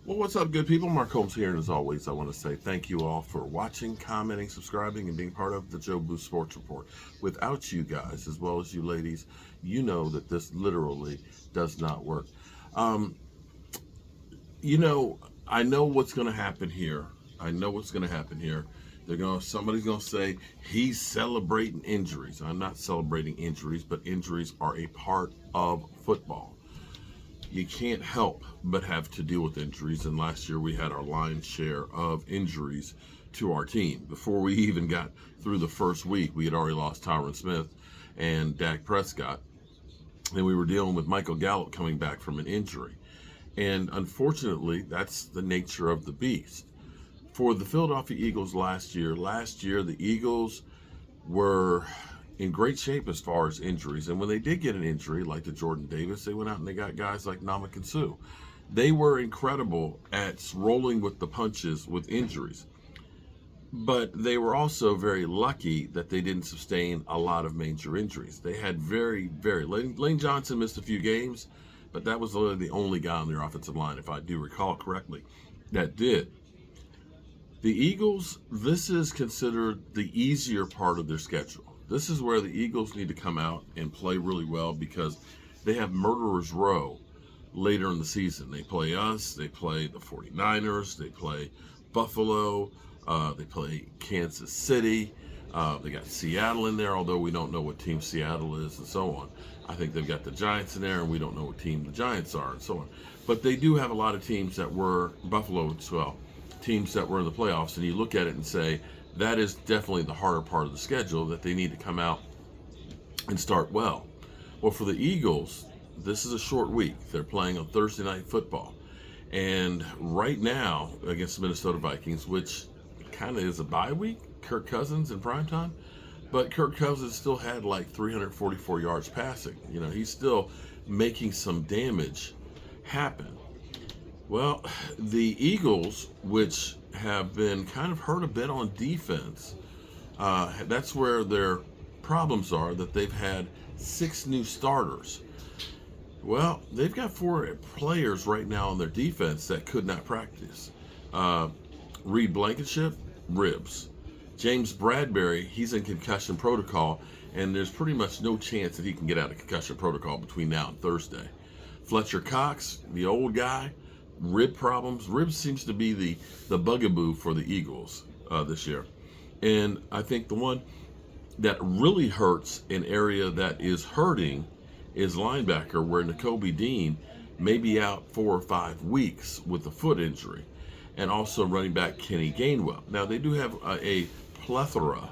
Well, what's up, good people? Mark Holmes here, and as always, I want to say thank you all for watching, commenting, subscribing, and being part of the Joe Boost Sports Report. Without you guys, as well as you ladies, you know that this literally does not work. Um, I know what's going to happen here. I know what's going to happen here. Somebody's going to say he's celebrating injuries. I'm not celebrating injuries, but injuries are a part of football. You can't help but have to deal with injuries. And last year we had our lion's share of injuries to our team. Before we even got through the first week, we had already lost Tyron Smith and Dak Prescott. And we were dealing with Michael Gallup coming back from an injury. And unfortunately, that's the nature of the beast. For the Philadelphia Eagles last year, the Eagles were in great shape as far as injuries. And when they did get an injury, like the Jordan Davis, they went out and they got guys like Ndamukong Suh. They were incredible at rolling with the punches with injuries. But they were also very lucky that they didn't sustain a lot of major injuries. They had Lane Johnson missed a few games, but that was literally the only guy on their offensive line, if I do recall correctly, that did. The Eagles, this is considered the easier part of their schedule. This is where the Eagles need to come out and play really well because they have Murderer's Row later in the season. They play us, they play the 49ers, they play Buffalo, they play Kansas City, they got Seattle in there, although we don't know what team Seattle is and so on. I think they've got the Giants in there, and we don't know what team the Giants are and so on. But they do have a lot of teams that were, Buffalo as well, teams that were in the playoffs, and you look at it and say, that is definitely the harder part of the schedule that they need to come out and start well. Well, for the Eagles, this is a short week. They're playing on Thursday Night Football. And right now, against the Minnesota Vikings, which kind of is a bye week, Kirk Cousins in primetime, but Kirk Cousins still had like 344 yards passing. He's still making some damage happen. Well, the Eagles, which have been kind of hurt a bit on defense, that's where their problems are, that they've had 6 new starters. Well, they've got 4 players right now on their defense that could not practice. Reed Blankenship, ribs. James Bradbury, he's in concussion protocol, and there's pretty much no chance that he can get out of concussion protocol between now and Thursday. Fletcher Cox, the old guy, rib problems. Ribs seems to be the bugaboo for the Eagles this year. And I think the one that really hurts, an area that is hurting, is linebacker, where Nakobe Dean may be out 4 or 5 weeks with a foot injury. And also running back Kenny Gainwell. Now, they do have a plethora,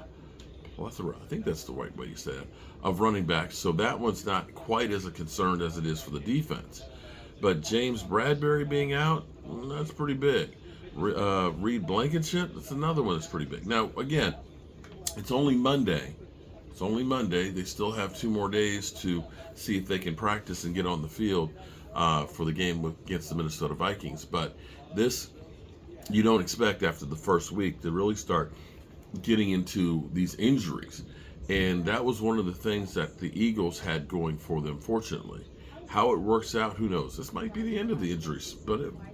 I think that's the right way you say it, of running backs. So that one's not quite as a concern as it is for the defense. But James Bradbury being out, that's pretty big. Reed Blankenship, that's another one that's pretty big. Now, again, it's only Monday. They still have 2 more days to see if they can practice and get on the field for the game against the Minnesota Vikings. But this, you don't expect after the first week to really start getting into these injuries. And that was one of the things that the Eagles had going for them, fortunately. How it works out, who knows? This might be the end of the injuries,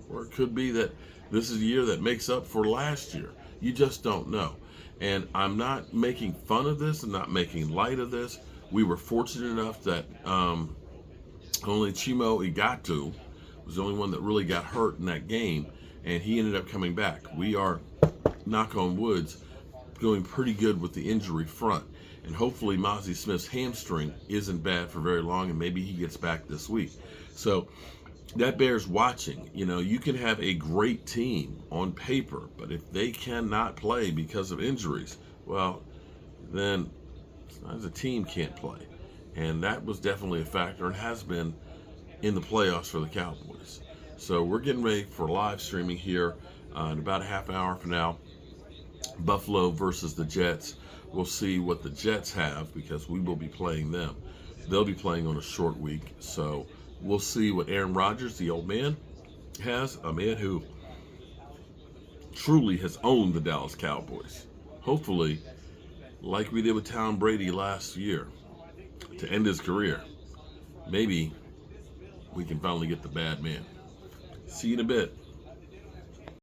or it could be that this is a year that makes up for last year. You just don't know. And I'm not making fun of this. I'm not making light of this. We were fortunate enough that only Chimo Igatu was the only one that really got hurt in that game, and he ended up coming back. We are, knock on woods, going pretty good with the injury front. And hopefully Mazi Smith's hamstring isn't bad for very long, and maybe he gets back this week. So that bears watching. You can have a great team on paper, but if they cannot play because of injuries, well, then the team can't play. And that was definitely a factor and has been in the playoffs for the Cowboys. So we're getting ready for live streaming here in about a half an hour from now. Buffalo versus the Jets. We'll see what the Jets have because we will be playing them. They'll be playing on a short week. So we'll see what Aaron Rodgers, the old man, has. A man who truly has owned the Dallas Cowboys. Hopefully, like we did with Tom Brady last year, to end his career. Maybe we can finally get the bad man. See you in a bit.